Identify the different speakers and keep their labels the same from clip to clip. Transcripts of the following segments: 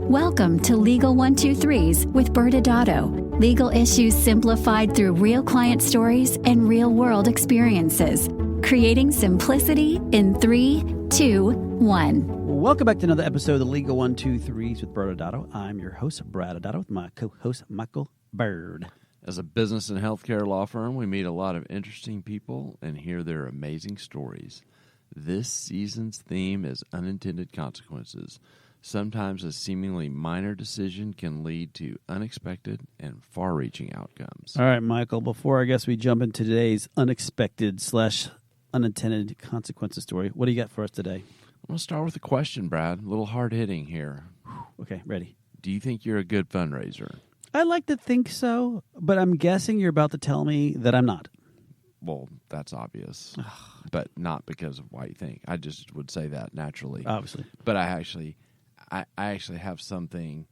Speaker 1: Welcome to Legal 123s with ByrdAdatto. Legal issues simplified through real client stories and real-world experiences. Creating simplicity in 3, 2, 1.
Speaker 2: Welcome back to another episode of the Legal 123s with ByrdAdatto. I'm your host, ByrdAdatto, with my co-host, Michael Byrd.
Speaker 3: As a business and healthcare law firm, we meet a lot of interesting people and hear their amazing stories. This season's theme is unintended consequences. Sometimes a seemingly minor decision can lead to unexpected and far-reaching outcomes.
Speaker 2: All right, Michael, before I guess we jump into today's unexpected/unintended consequences story, what do you got for us today?
Speaker 3: I'm going to start with a question, Brad. A little hard-hitting here.
Speaker 2: Okay, ready.
Speaker 3: Do you think you're a good fundraiser?
Speaker 2: I like to think so, but I'm guessing you're about to tell me that I'm not.
Speaker 3: Well, that's obvious, but not because of why you think. I just would say that naturally.
Speaker 2: Obviously.
Speaker 3: But I actually have something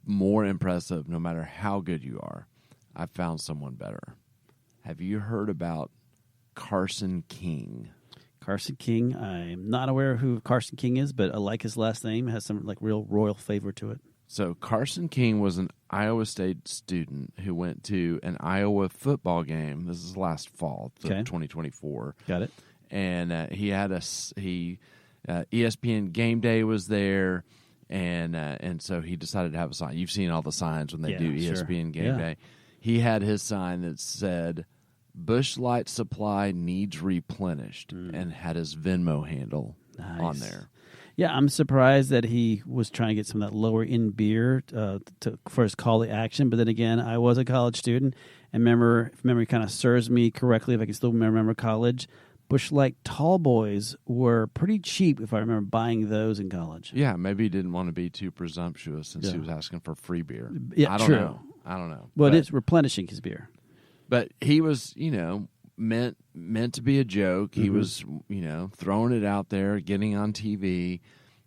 Speaker 3: more impressive no matter how good you are. I found someone better. Have you heard about Carson King?
Speaker 2: Carson King. I'm not aware of who Carson King is, but I like his last name. It has some like real royal flavor to it.
Speaker 3: So Carson King was an Iowa State student who went to an Iowa football game. This is last fall, 2024.
Speaker 2: Got it.
Speaker 3: And he had ESPN Game Day was there, and so he decided to have a sign. You've seen all the signs when they do ESPN Game Day. He had his sign that said, "Busch Light supply needs replenished," and had his Venmo handle on there.
Speaker 2: Yeah, I'm surprised that he was trying to get some of that lower-end beer for his call to action. But then again, I was a college student, and if memory kind of serves me correctly, if I can still remember college, Busch Light Tall Boys were pretty cheap if I remember buying those in college.
Speaker 3: Yeah, maybe he didn't want to be too presumptuous since he was asking for free beer.
Speaker 2: Yeah,
Speaker 3: I don't know.
Speaker 2: Well, it is replenishing his beer.
Speaker 3: But he was, meant to be a joke. He was, throwing it out there, getting on TV.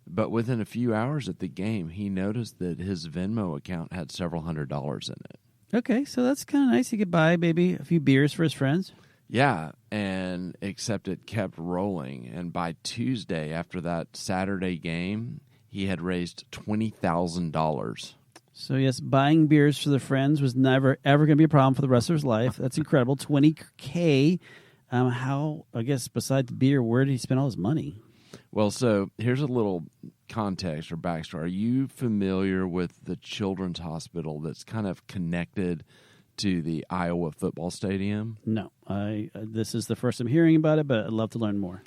Speaker 3: But within a few hours at the game, he noticed that his Venmo account had several $100s in it.
Speaker 2: Okay, so that's kind of nice. He could buy maybe a few beers for his friends.
Speaker 3: Yeah, and except it kept rolling. And by Tuesday, after that Saturday game, he had raised $20,000.
Speaker 2: So, yes, buying beers for the friends was never, ever going to be a problem for the rest of his life. That's incredible. $20K. How, I guess, besides beer, where did he spend all his money?
Speaker 3: Well, so here's a little context or backstory. Are you familiar with the Children's Hospital that's kind of connected to the Iowa football stadium?
Speaker 2: No. This is the first I'm hearing about it, but I'd love to learn more.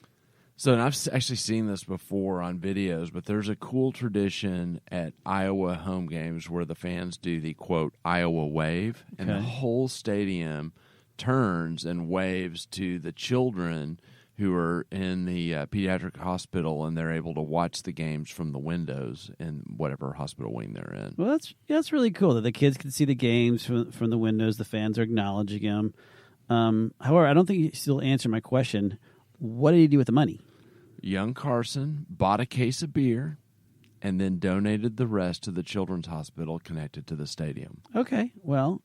Speaker 3: So, and I've actually seen this before on videos, but there's a cool tradition at Iowa home games where the fans do the, quote, Iowa wave, and the whole stadium turns and waves to the children who are in the pediatric hospital, and they're able to watch the games from the windows in whatever hospital wing they're in.
Speaker 2: Well, that's really cool that the kids can see the games from the windows. The fans are acknowledging them. However, I don't think you still answered my question. What did he do with the money?
Speaker 3: Young Carson bought a case of beer and then donated the rest to the Children's Hospital connected to the stadium.
Speaker 2: Okay, well,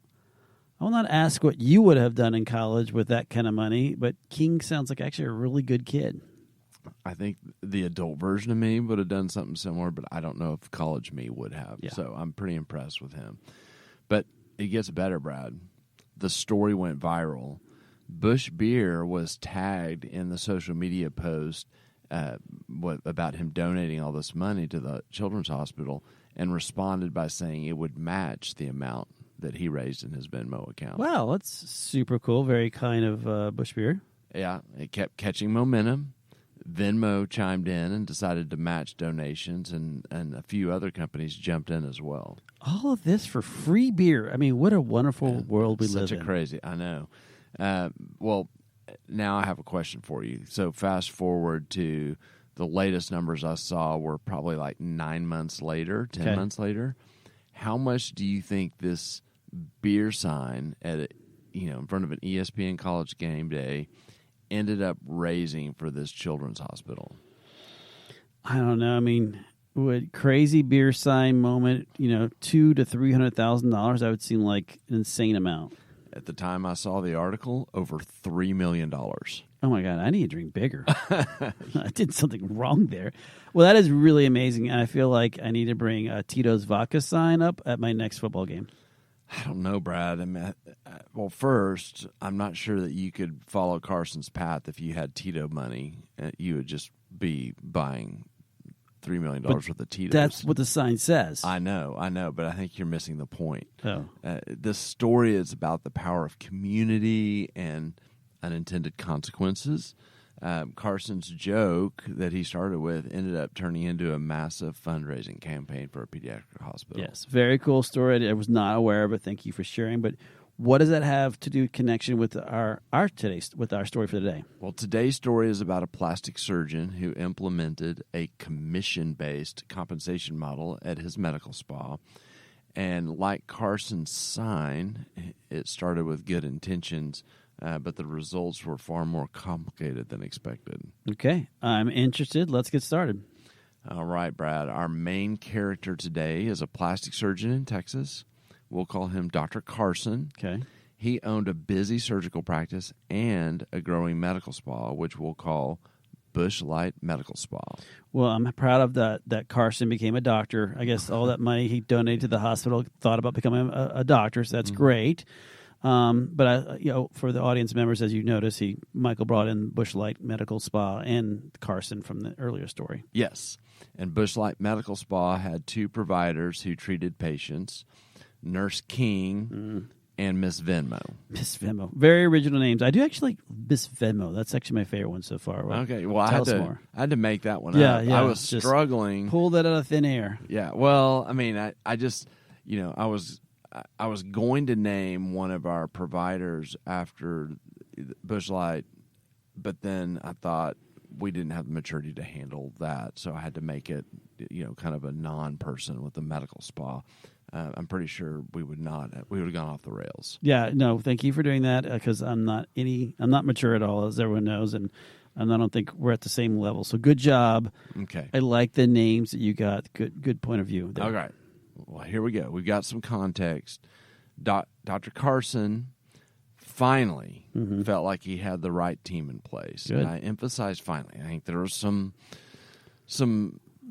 Speaker 2: I will not ask what you would have done in college with that kind of money, but King sounds like actually a really good kid.
Speaker 3: I think the adult version of me would have done something similar, but I don't know if college me would have. Yeah. So I'm pretty impressed with him. But it gets better, Brad. The story went viral. Busch Beer was tagged in the social media post about him donating all this money to the Children's Hospital, and responded by saying it would match the amount that he raised in his Venmo account. Wow,
Speaker 2: that's super cool. Very kind of Busch Beer.
Speaker 3: Yeah, it kept catching momentum. Venmo chimed in and decided to match donations, and a few other companies jumped in as well.
Speaker 2: All of this for free beer. I mean, what a wonderful world we live in.
Speaker 3: Such a crazy, I know. Well, now I have a question for you. So fast forward to the latest numbers I saw were probably like 9 months later, 10 months later. How much do you think this beer sign in front of an ESPN College Game Day ended up raising for this children's hospital?
Speaker 2: I don't know. I mean, would crazy beer sign moment, $200,000 to $300,000? That would seem like an insane amount.
Speaker 3: At the time I saw the article, over $3 million.
Speaker 2: Oh my God, I need to drink bigger. I did something wrong there. Well, that is really amazing. And I feel like I need to bring a Tito's vodka sign up at my next football game.
Speaker 3: I don't know, Brad. I mean, well, first, I'm not sure that you could follow Carson's path if you had Tito money. You would just be buying $3 million worth of Tito's.
Speaker 2: That's what the sign says.
Speaker 3: I know, but I think you're missing the point.
Speaker 2: Oh.
Speaker 3: This story is about the power of community and unintended consequences. Carson's joke that he started with ended up turning into a massive fundraising campaign for a pediatric hospital.
Speaker 2: Yes, very cool story. I was not aware of it. Thank you for sharing. But what does that have to do connection with our story for today?
Speaker 3: Well, today's story is about a plastic surgeon who implemented a commission-based compensation model at his medical spa. And like Carson's sign, it started with good intentions, but the results were far more complicated than expected.
Speaker 2: Okay, I'm interested. Let's get started.
Speaker 3: All right, Brad. Our main character today is a plastic surgeon in Texas. We'll call him Dr. Carson.
Speaker 2: Okay.
Speaker 3: He owned a busy surgical practice and a growing medical spa, which we'll call Busch Light Medical Spa.
Speaker 2: Well, I'm proud of that Carson became a doctor. I guess all that money he donated to the hospital, thought about becoming a doctor, so that's great. But for the audience members, as you notice, Michael brought in Busch Light Medical Spa and Carson from the earlier story.
Speaker 3: Yes, and Busch Light Medical Spa had two providers who treated patients, Nurse King and Miss Venmo.
Speaker 2: Miss Venmo, very original names. I do actually like Miss Venmo. That's actually my favorite one so far.
Speaker 3: Okay, well,
Speaker 2: tell us more.
Speaker 3: I had to make that one up.
Speaker 2: Yeah,
Speaker 3: I was struggling.
Speaker 2: Pull that out of thin air.
Speaker 3: Yeah, well, I mean, I just, I was going to name one of our providers after Busch Light, but then I thought we didn't have the maturity to handle that, so I had to make it, kind of a non-person with a medical spa. I'm pretty sure we would have gone off the rails.
Speaker 2: Yeah, no, thank you for doing that because I'm not mature at all, as everyone knows, and I don't think we're at the same level. So good job.
Speaker 3: Okay,
Speaker 2: I like the names that you got. Good point of view there.
Speaker 3: All right. Well, here we go. We've got some context. Dr. Carson finally felt like he had the right team in place.
Speaker 2: Good.
Speaker 3: And I emphasize finally. I think there was some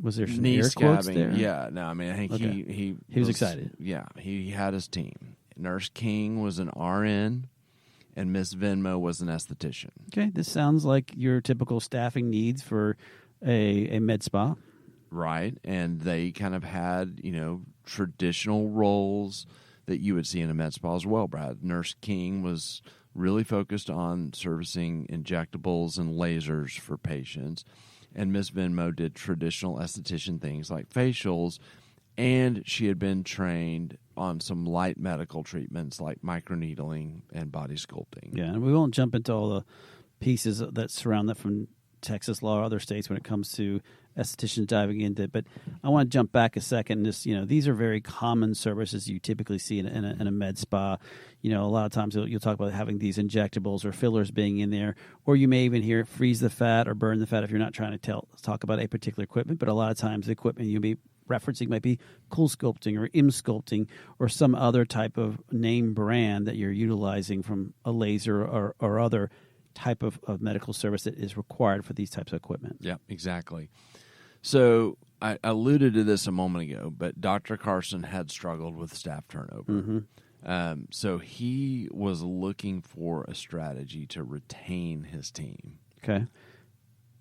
Speaker 2: was there some
Speaker 3: knee
Speaker 2: air quotes
Speaker 3: scabbing.
Speaker 2: there?
Speaker 3: Yeah, no, I mean, I think
Speaker 2: he was excited.
Speaker 3: Yeah, he had his team. Nurse King was an RN, and Miss Venmo was an esthetician.
Speaker 2: Okay, this sounds like your typical staffing needs for a med spa.
Speaker 3: Right, and they kind of had, traditional roles that you would see in a med spa as well, Brad. Nurse King was really focused on servicing injectables and lasers for patients, and Miss Venmo did traditional esthetician things like facials, and she had been trained on some light medical treatments like microneedling and body sculpting.
Speaker 2: Yeah, and we won't jump into all the pieces that surround that from Texas law or other states when it comes to estheticians diving into it. But I want to jump back a second. Just, these are very common services you typically see in a med spa. A lot of times you'll talk about having these injectables or fillers being in there, or you may even hear freeze the fat or burn the fat if you're not trying to talk about a particular equipment. But a lot of times the equipment you'll be referencing might be Cool Sculpting or Im Sculpting or some other type of name brand that you're utilizing from a laser or other type of medical service that is required for these types of equipment.
Speaker 3: Yeah, exactly. So I alluded to this a moment ago, but Dr. Carson had struggled with staff turnover. So he was looking for a strategy to retain his team.
Speaker 2: Okay.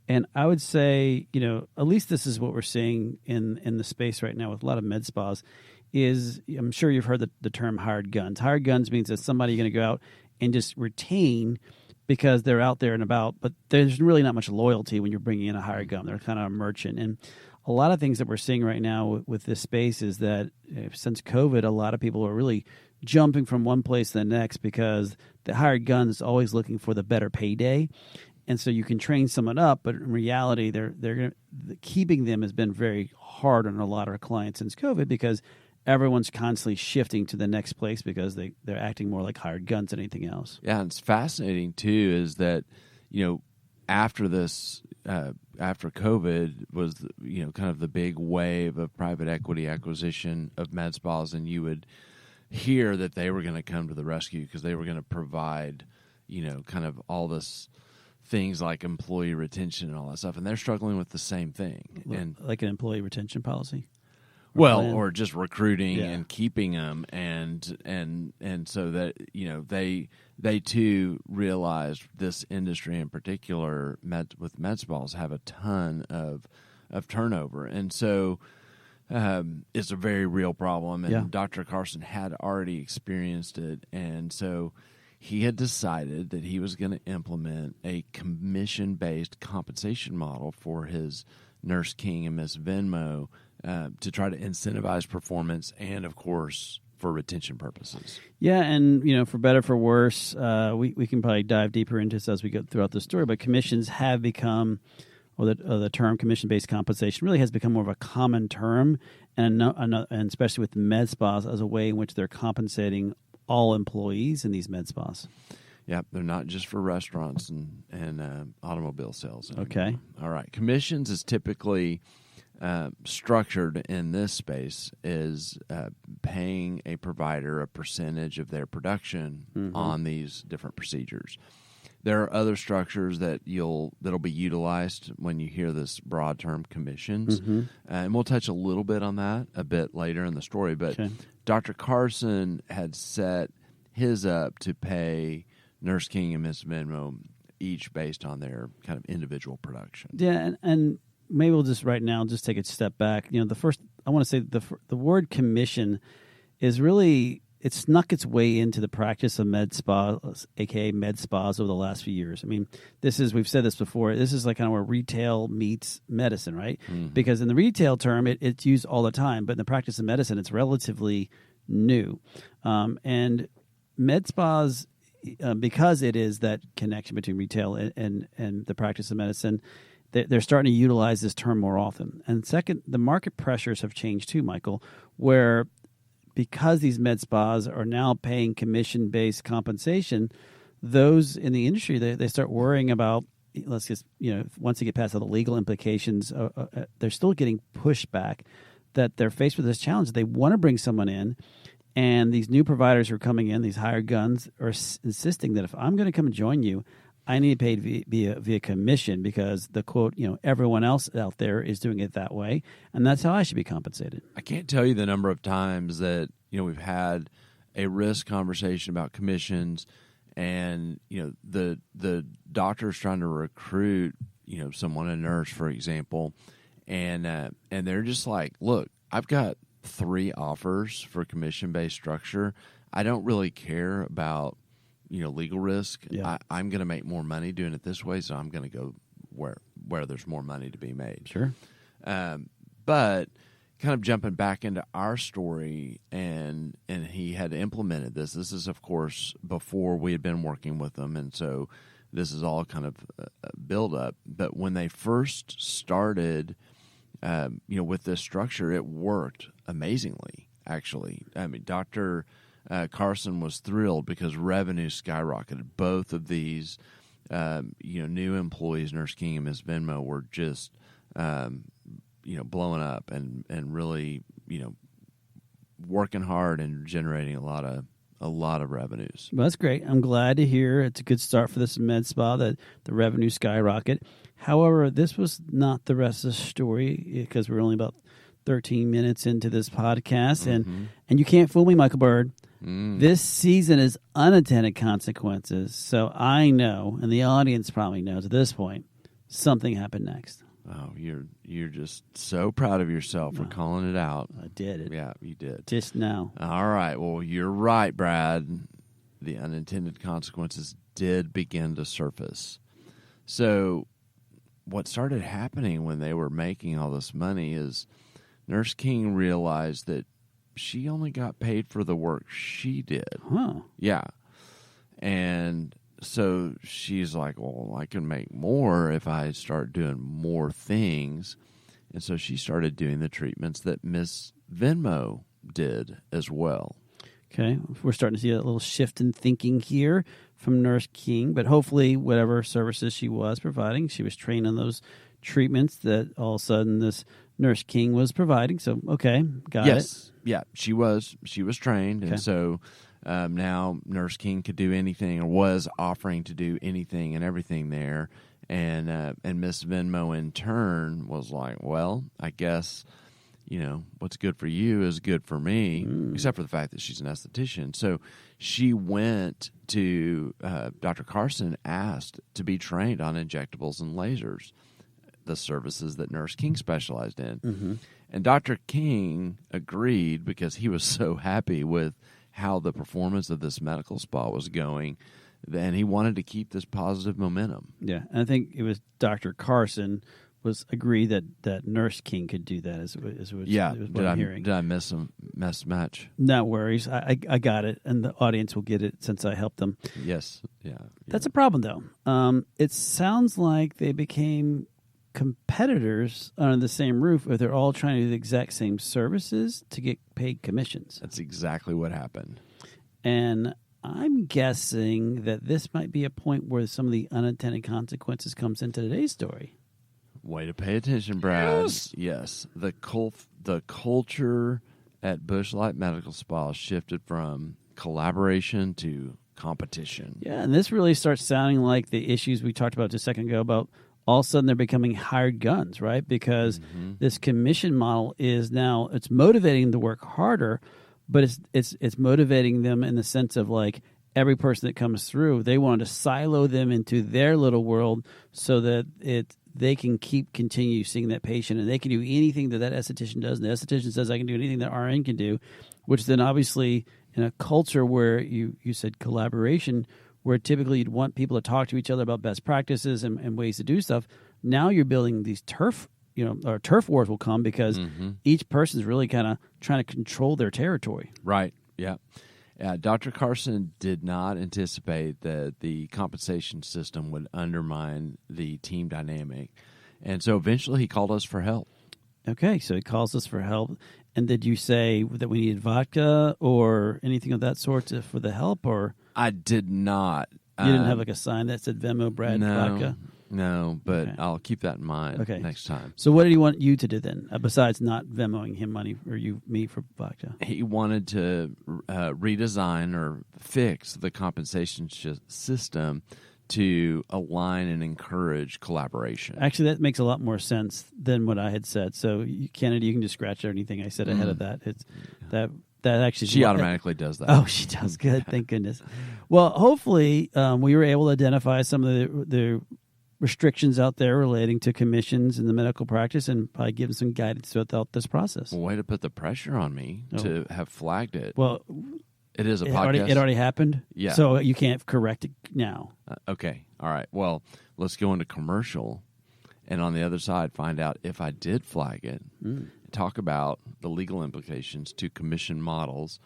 Speaker 2: And I would say, at least this is what we're seeing in the space right now with a lot of med spas is, I'm sure you've heard the term hired guns. Hired guns means that somebody going to go out and just retain because they're out there and about, but there's really not much loyalty when you're bringing in a hired gun. They're kind of a merchant. And a lot of things that we're seeing right now with this space is that since COVID, a lot of people are really jumping from one place to the next because the hired gun is always looking for the better payday. And so you can train someone up, but in reality, keeping them has been very hard on a lot of our clients since COVID because everyone's constantly shifting to the next place because they're acting more like hired guns than anything else.
Speaker 3: Yeah, and it's fascinating, too, is that, after this, after COVID was, kind of the big wave of private equity acquisition of med spas, and you would hear that they were going to come to the rescue because they were going to provide, kind of all this things like employee retention and all that stuff, and they're struggling with the same thing. And
Speaker 2: like an employee retention policy.
Speaker 3: Or just recruiting
Speaker 2: Yeah.
Speaker 3: and keeping them, and so that they too realized this industry in particular, with med spas, have a ton of turnover, and so it's a very real problem. And
Speaker 2: Yeah.
Speaker 3: Dr. Carson had already experienced it, and so he had decided that he was going to implement a commission-based compensation model for his Nurse King and Miss Venmo. To try to incentivize performance and, of course, for retention purposes.
Speaker 2: Yeah, and for better for worse, we can probably dive deeper into this as we go throughout the story. But commissions have become, or the term commission-based compensation really has become more of a common term, and especially with med spas as a way in which they're compensating all employees in these med spas.
Speaker 3: Yeah, they're not just for restaurants and automobile sales anymore.
Speaker 2: Okay.
Speaker 3: All right. Commissions is typically structured in this space is paying a provider a percentage of their production on these different procedures. There are other structures that'll be utilized when you hear this broad term commissions, and we'll touch a little bit on that a bit later in the story. But
Speaker 2: Okay.
Speaker 3: Dr. Carson had set his up to pay Nurse King and Miss Venmo each based on their kind of individual production.
Speaker 2: Yeah, and maybe we'll just right now just take a step back. The first, I want to say the word commission is really, it snuck its way into the practice of med spas, aka med spas, over the last few years. I mean, we've said this before, this is like kind of where retail meets medicine, right? Because in the retail term, it's used all the time, but in the practice of medicine, it's relatively new. And med spas, because it is that connection between retail and the practice of medicine, they're starting to utilize this term more often. And second, the market pressures have changed too, Michael, where because these med spas are now paying commission-based compensation, those in the industry, they start worrying about, let's just, once they get past all the legal implications, they're still getting pushback that they're faced with this challenge. They want to bring someone in, and these new providers who are coming in, these hired guns, are insisting that if I'm going to come and join you, I need paid via commission because the quote, everyone else out there is doing it that way, and that's how I should be compensated.
Speaker 3: I can't tell you the number of times that we've had a risk conversation about commissions, and the doctor's trying to recruit someone, a nurse, for example, and they're just like, look, I've got 3 offers for commission-based structure. I don't really care about legal risk.
Speaker 2: Yeah.
Speaker 3: I'm going to make more money doing it this way, so I'm going to go where there's more money to be made.
Speaker 2: Sure.
Speaker 3: But kind of jumping back into our story, and he had implemented this. This is, of course, before we had been working with them, and so this is all kind of a build-up. But when they first started, with this structure, it worked amazingly, actually. I mean, Dr. Carson was thrilled because revenue skyrocketed. Both of these, new employees, Nurse King and Ms. Venmo, were just, blowing up and really, working hard and generating a lot of revenues.
Speaker 2: Well, that's great. I'm glad to hear it's a good start for this med spa that the revenue skyrocket. However, this was not the rest of the story because we're only about 13 minutes into this podcast, and you can't fool me, Michael Byrd. This season is unintended consequences. So I know, and the audience probably knows at this point, something happened next.
Speaker 3: Oh, you're just so proud of yourself for calling it out.
Speaker 2: I did it.
Speaker 3: Yeah, you did.
Speaker 2: Just now.
Speaker 3: All right. Well, you're right, Brad. The unintended consequences did begin to surface. So what started happening when they were making all this money is Nurse King realized that she only got paid for the work she did.
Speaker 2: Huh.
Speaker 3: Yeah. And so she's like, well, I can make more if I start doing more things. And so she started doing the treatments that Miss Venmo did as well.
Speaker 2: Okay. We're starting to see a little shift in thinking here from Nurse King, but hopefully whatever services she was providing, she was trained on those treatments that all of a sudden this Nurse King was providing. So, okay, got it.
Speaker 3: Yeah, she was trained.
Speaker 2: Okay.
Speaker 3: And so Now Nurse King could do anything, or was offering to do anything and everything there. And Miss Venmo in turn was like, well, I guess, what's good for you is good for me, except for the fact that she's an esthetician. So she went to Dr. Carson, asked to be trained on injectables and lasers, the services that Nurse King specialized in. Mm-hmm. And Dr. King agreed because he was so happy with how the performance of this medical spa was going, and he wanted to keep this positive momentum.
Speaker 2: Yeah, and I think it was Dr. Carson was agreed that Nurse King could do that. Is what I'm hearing.
Speaker 3: Did I miss match?
Speaker 2: No worries, I got it, and the audience will get it since I helped them.
Speaker 3: Yes, yeah.
Speaker 2: That's a problem though. It sounds like they became competitors under the same roof, or they're all trying to do the exact same services to get paid commissions.
Speaker 3: That's exactly what happened.
Speaker 2: And I'm guessing that this might be a point where some of the unintended consequences comes into today's story.
Speaker 3: Way to pay attention, Brad. Yes. The culture at Busch Light Medical Spa shifted from collaboration to competition.
Speaker 2: Yeah, and this really starts sounding like the issues we talked about just a second ago about all of a sudden they're becoming hired guns, right? Because this commission model is now, it's motivating them to work harder, but it's motivating them in the sense of like every person that comes through, they want to silo them into their little world so that they can continue seeing that patient, and they can do anything that esthetician does. And the esthetician says, I can do anything that RN can do, which then obviously in a culture where you said collaboration, where typically you'd want people to talk to each other about best practices and ways to do stuff. Now you're building these turf wars will come because each person's really kind of trying to control their territory.
Speaker 3: Right. Yeah. Dr. Carson did not anticipate that the compensation system would undermine the team dynamic. And so eventually he called us for help.
Speaker 2: Okay, so he calls us for help. And did you say that we needed vodka or anything of that sort for the help? Or
Speaker 3: I did not.
Speaker 2: You didn't have like a sign that said Venmo Brad vodka?
Speaker 3: No, but
Speaker 2: okay.
Speaker 3: I'll keep that in mind next time.
Speaker 2: So what did he want you to do then, besides not Venmoing him money or me for vodka?
Speaker 3: He wanted to redesign or fix the compensation system to align and encourage collaboration.
Speaker 2: Actually, that makes a lot more sense than what I had said. So, Kennedy, you can just scratch anything I said ahead of that. It's that actually
Speaker 3: she automatically does that.
Speaker 2: Oh, she does. Good, thank goodness. Well, hopefully, we were able to identify some of the restrictions out there relating to commissions in the medical practice, and probably give them some guidance throughout this process.
Speaker 3: Well, way to put the pressure on me to have flagged it.
Speaker 2: Well,
Speaker 3: it is a podcast.
Speaker 2: It already happened?
Speaker 3: Yeah.
Speaker 2: So you can't correct it now.
Speaker 3: Okay. All right. Well, let's go into commercial, and on the other side, find out if I did flag it, talk about the legal implications to commission models,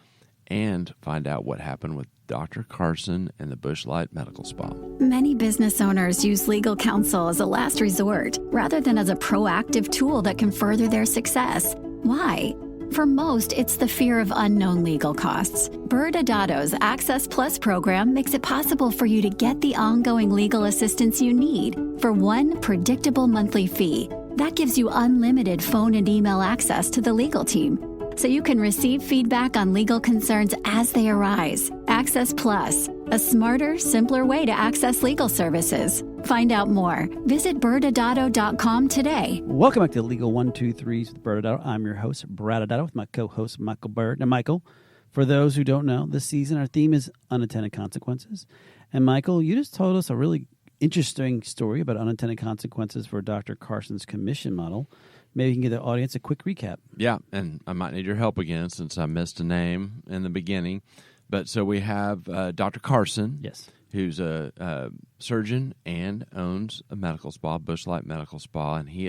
Speaker 3: and find out what happened with Dr. Carson and the Busch Light Medical Spa.
Speaker 1: Many business owners use legal counsel as a last resort rather than as a proactive tool that can further their success. Why? For most, it's the fear of unknown legal costs. ByrdAdatto's Access Plus program makes it possible for you to get the ongoing legal assistance you need for one predictable monthly fee. That gives you unlimited phone and email access to the legal team, so you can receive feedback on legal concerns as they arise. Access Plus, a smarter, simpler way to access legal services. Find out more. Visit ByrdAdatto.com today.
Speaker 2: Welcome back to Legal 123s with ByrdAdatto. I'm your host, ByrdAdatto, with my co-host, Michael Byrd. Now, Michael, for those who don't know, this season our theme is unintended consequences. And Michael, you just told us a really interesting story about unintended consequences for Dr. Carson's commission model. Maybe you can give the audience a quick recap.
Speaker 3: Yeah, and I might need your help again since I missed a name in the beginning. But so we have Dr. Carson,
Speaker 2: yes,
Speaker 3: who's a surgeon and owns a medical spa, Busch Light Medical Spa, and he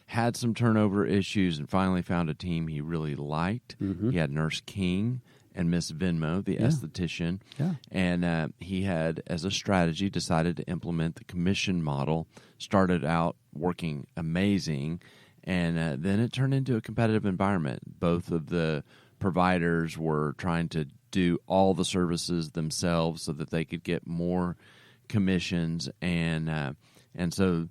Speaker 3: had some turnover issues and finally found a team he really liked. Mm-hmm. He had Nurse King and Miss Venmo, the esthetician, and he had, as a strategy, decided to implement the commission model. Started out working amazing, and then it turned into a competitive environment. Both of the providers were trying to do all the services themselves so that they could get more commissions, and so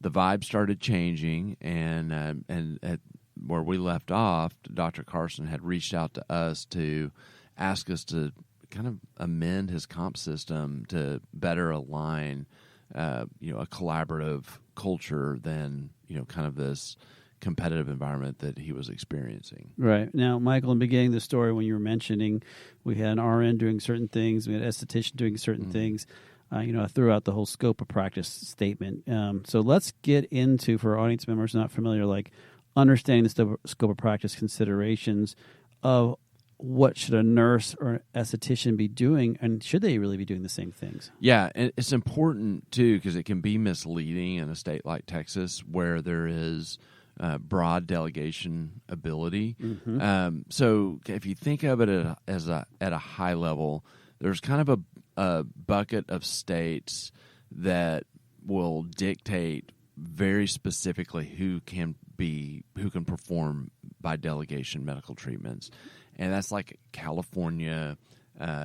Speaker 3: the vibe started changing, and at where we left off, Dr. Carson had reached out to us to ask us to kind of amend his comp system to better align, a collaborative culture than, kind of this competitive environment that he was experiencing.
Speaker 2: Right. Now, Michael, in the beginning of the story, when you were mentioning we had an RN doing certain things, we had an esthetician doing certain things, I threw out the whole scope of practice statement. So let's get into, for our audience members not familiar, like understanding the scope of practice considerations of what should a nurse or an esthetician be doing, and should they really be doing the same things? Yeah,
Speaker 3: and it's important, too, because it can be misleading in a state like Texas where there is broad delegation ability. So if you think of it at a high level, there's kind of a bucket of states that will dictate very specifically who can perform by delegation medical treatments. And that's like California,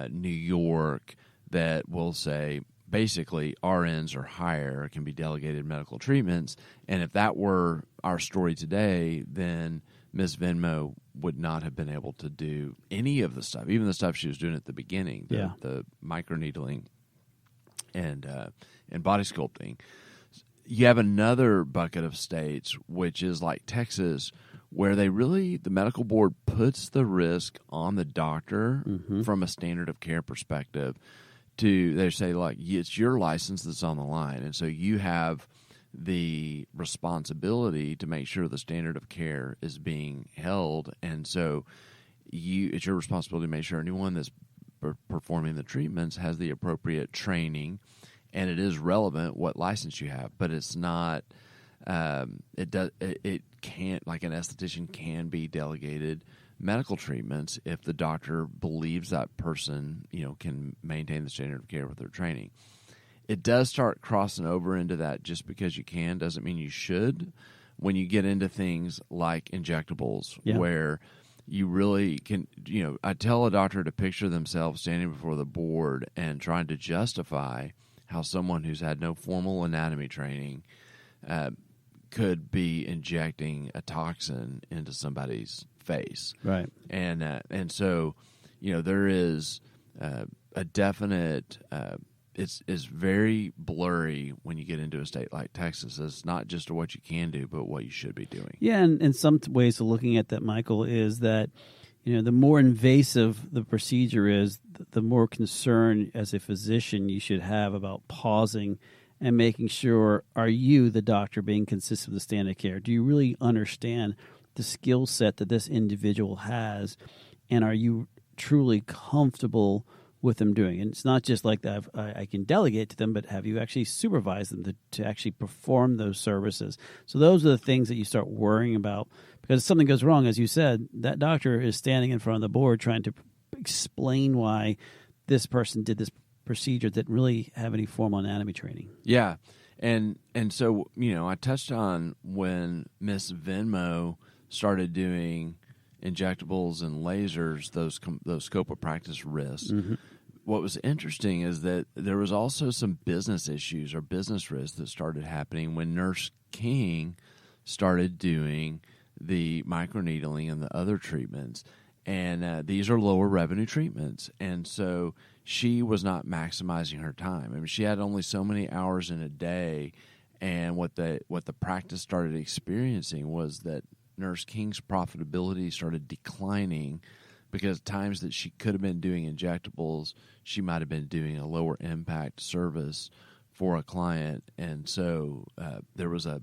Speaker 3: New York, that will say basically RNs or higher can be delegated medical treatments. And if that were our story today, then Ms. Venmo would not have been able to do any of the stuff, even the stuff she was doing at the beginning, the microneedling and body sculpting. You have another bucket of states, which is like Texas, where the medical board puts the risk on the doctor from a standard of care perspective. They say, like, it's your license that's on the line, and so you have the responsibility to make sure the standard of care is being held, and so it's your responsibility to make sure anyone that's performing the treatments has the appropriate training, and it is relevant what license you have, but it's not. It can't, like an esthetician can be delegated medical treatments if the doctor believes that person, can maintain the standard of care with their training. It does start crossing over into that. Just because you can doesn't mean you should. When you get into things like injectables, where you really can, I tell a doctor to picture themselves standing before the board and trying to justify how someone who's had no formal anatomy training could be injecting a toxin into somebody's face.
Speaker 2: Right.
Speaker 3: And so, there is a definite it's very blurry when you get into a state like Texas. It's not just what you can do, but what you should be doing.
Speaker 2: Yeah, and some ways of looking at that, Michael, is that the more invasive the procedure is, the more concern as a physician you should have about pausing and making sure, are you, the doctor, being consistent with the standard of care? Do you really understand the skill set that this individual has, and are you truly comfortable with them doing? And it's not just like that I can delegate to them, but have you actually supervised them to actually perform those services? So those are the things that you start worrying about, because if something goes wrong, as you said, that doctor is standing in front of the board trying to explain why this person did this procedure that really have any formal anatomy training.
Speaker 3: Yeah. And so, I touched on when Miss Venmo started doing injectables and lasers, those scope of practice risks. What was interesting is that there was also some business issues or business risks that started happening when Nurse King started doing the microneedling and the other treatments. And these are lower revenue treatments. And so she was not maximizing her time. I mean, she had only so many hours in a day. And what the practice started experiencing was that Nurse King's profitability started declining, because times that she could have been doing injectables, she might have been doing a lower impact service for a client. And so there was a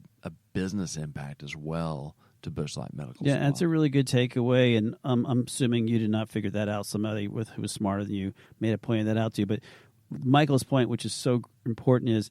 Speaker 3: business impact as well to Bush Light Medical.
Speaker 2: Yeah, that's a really good takeaway, and I'm assuming you did not figure that out. Somebody who was smarter than you made a point of that out to you. But Michael's point, which is so important, is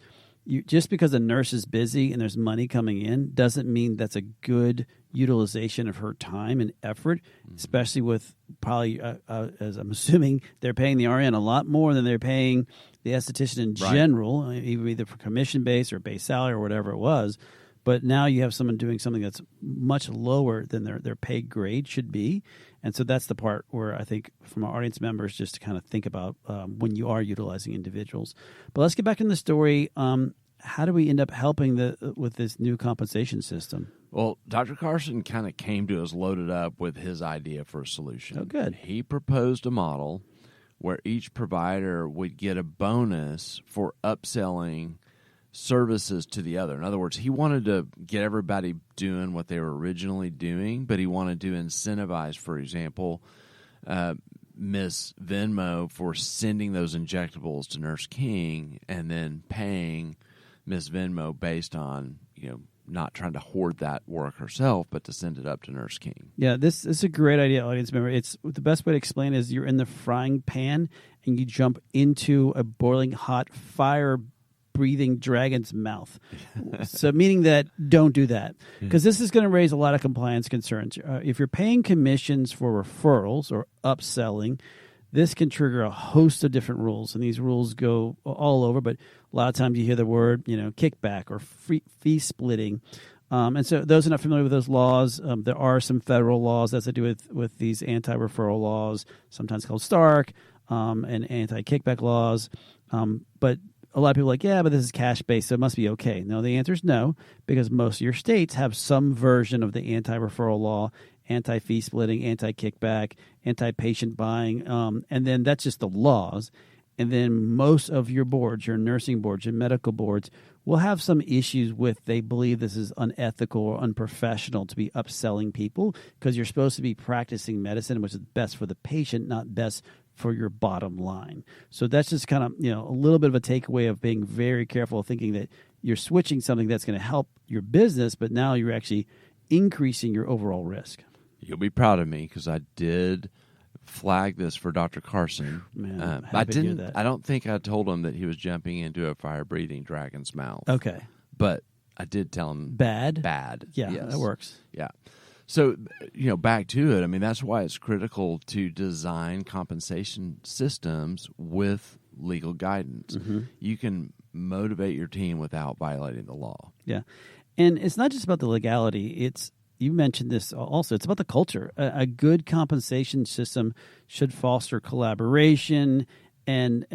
Speaker 2: just because a nurse is busy and there's money coming in doesn't mean that's a good utilization of her time and effort, especially with probably, as I'm assuming, they're paying the RN a lot more than they're paying the esthetician in general, either for commission-based or base salary or whatever it was. But now you have someone doing something that's much lower than their pay grade should be. And so that's the part where I think from our audience members just to kind of think about when you are utilizing individuals. But let's get back in the story. How do we end up helping with this new compensation system?
Speaker 3: Well, Dr. Carson kind of came to us loaded up with his idea for a solution.
Speaker 2: Oh, good.
Speaker 3: He proposed a model where each provider would get a bonus for upselling services to the other. In other words, he wanted to get everybody doing what they were originally doing, but he wanted to incentivize, for example, Miss Venmo for sending those injectables to Nurse King and then paying Miss Venmo based on, not trying to hoard that work herself, but to send it up to Nurse King.
Speaker 2: Yeah, this is a great idea, audience member. It's the best way to explain it is you're in the frying pan and you jump into a boiling hot fire-breathing dragon's mouth. So meaning that don't do that, because this is going to raise a lot of compliance concerns. If you're paying commissions for referrals or upselling, this can trigger a host of different rules, and these rules go all over, but a lot of times you hear the word, kickback or fee splitting. And so those are not familiar with those laws. There are some federal laws that have to do with these anti-referral laws, sometimes called Stark, and anti-kickback laws. But a lot of people are like, yeah, but this is cash-based, so it must be okay. No, the answer is no, because most of your states have some version of the anti-referral law, anti-fee splitting, anti-kickback, anti-patient buying, and then that's just the laws. And then most of your boards, your nursing boards, your medical boards, will have some issues with they believe this is unethical or unprofessional to be upselling people because you're supposed to be practicing medicine, which is best for the patient, not best for your bottom line. So that's just kind of, a little bit of a takeaway of being very careful, thinking that you're switching something that's going to help your business, but now you're actually increasing your overall risk.
Speaker 3: You'll be proud of me because I did flag this for Dr. Carson.
Speaker 2: Man,
Speaker 3: I didn't. I don't think I told him that he was jumping into a fire-breathing dragon's mouth.
Speaker 2: Okay,
Speaker 3: but I did tell him
Speaker 2: bad. Yeah,
Speaker 3: yes.
Speaker 2: That works.
Speaker 3: Yeah. So back to it. I mean, that's why it's critical to design compensation systems with legal guidance. Mm-hmm. You can motivate your team without violating the law.
Speaker 2: Yeah, and it's not just about the legality. You mentioned this also. It's about the culture. A good compensation system should foster collaboration and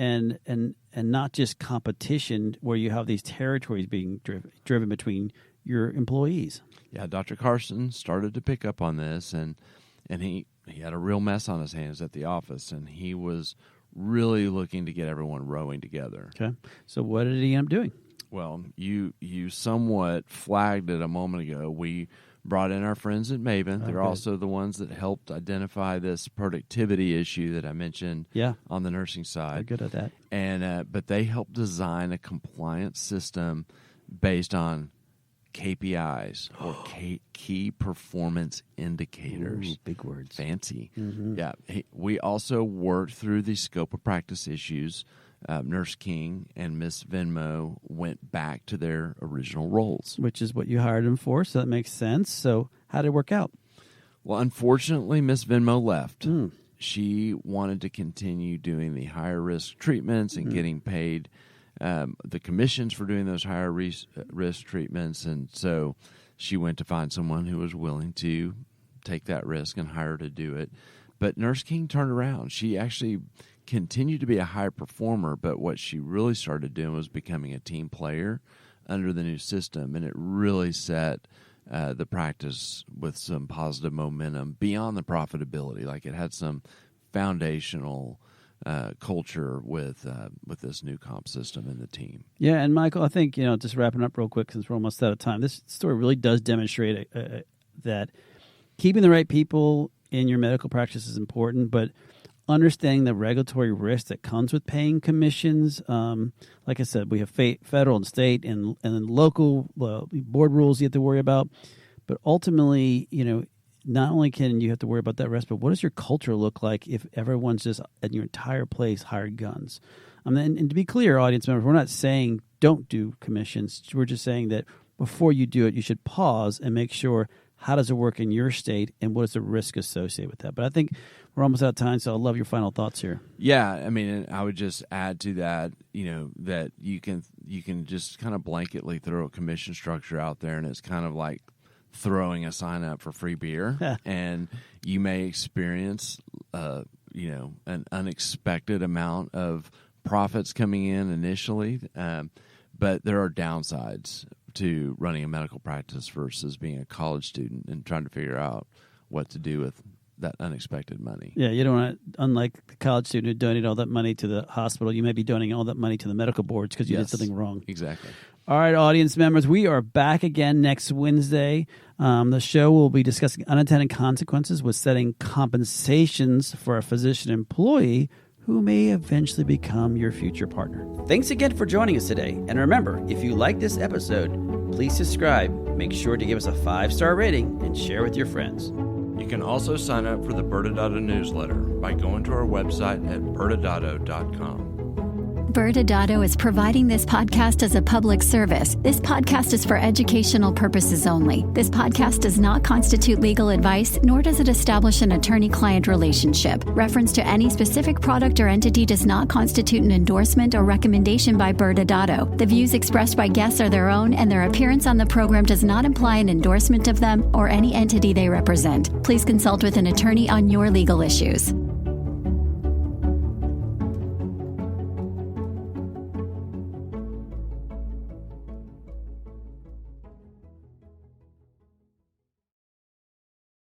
Speaker 2: not just competition, where you have these territories being driven between your employees.
Speaker 3: Yeah, Dr. Carson started to pick up on this, and he had a real mess on his hands at the office, and he was really looking to get everyone rowing together.
Speaker 2: Okay, so what did he end up doing?
Speaker 3: Well, you somewhat flagged it a moment ago. We brought in our friends at Maven. They're also the ones that helped identify this productivity issue that I mentioned on the nursing side.
Speaker 2: They're good at that.
Speaker 3: And but they helped design a compliance system based on KPIs or key performance indicators.
Speaker 2: Ooh, big words.
Speaker 3: Fancy.
Speaker 2: Mm-hmm.
Speaker 3: Yeah. We also worked through the scope of practice issues. Nurse King and Miss Venmo went back to their original roles.
Speaker 2: Which is what you hired them for, so that makes sense. So how did it work out?
Speaker 3: Well, unfortunately, Miss Venmo left. She wanted to continue doing the higher risk treatments and getting paid the commissions for doing those higher risk treatments. And so she went to find someone who was willing to take that risk and hire her to do it. But Nurse King turned around. She actually continued to be a high performer, but what she really started doing was becoming a team player under the new system, and it really set the practice with some positive momentum beyond the profitability. Like it had some foundational culture with this new comp system in the team.
Speaker 2: Yeah, and Michael, I think, just wrapping up real quick since we're almost out of time, this story really does demonstrate that keeping the right people in your medical practice is important, but understanding the regulatory risk that comes with paying commissions. Like I said, we have federal and state and local board rules you have to worry about. But ultimately, not only can you have to worry about that risk, but what does your culture look like if everyone's just at your entire place hired guns? And to be clear, audience members, we're not saying don't do commissions. We're just saying that before you do it, you should pause and make sure, how does it work in your state, and what is the risk associated with that? But I think we're almost out of time, so I'd love your final thoughts here.
Speaker 3: Yeah, I mean, I would just add to that, that you can just kind of blanketly throw a commission structure out there, and it's kind of like throwing a sign up for free beer, and you may experience, an unexpected amount of profits coming in initially, but there are downsides to running a medical practice versus being a college student and trying to figure out what to do with that unexpected money.
Speaker 2: Yeah, you don't want to, unlike the college student who donated all that money to the hospital, you may be donating all that money to the medical boards because you did something wrong.
Speaker 3: Exactly.
Speaker 2: All right, audience members, we are back again next Wednesday. The show will be discussing unintended consequences with setting compensations for a physician employee who may eventually become your future partner. Thanks again for joining us today. And remember, if you like this episode, please subscribe, make sure to give us a 5-star rating, and share with your friends.
Speaker 3: You can also sign up for the ByrdAdatto newsletter by going to our website at ByrdAdatto.com.
Speaker 1: ByrdAdatto is providing this podcast as a public service. This podcast is for educational purposes only. This podcast does not constitute legal advice, nor does it establish an attorney-client relationship. Reference to any specific product or entity does not constitute an endorsement or recommendation by ByrdAdatto. The views expressed by guests are their own, and their appearance on the program does not imply an endorsement of them or any entity they represent. Please consult with an attorney on your legal issues.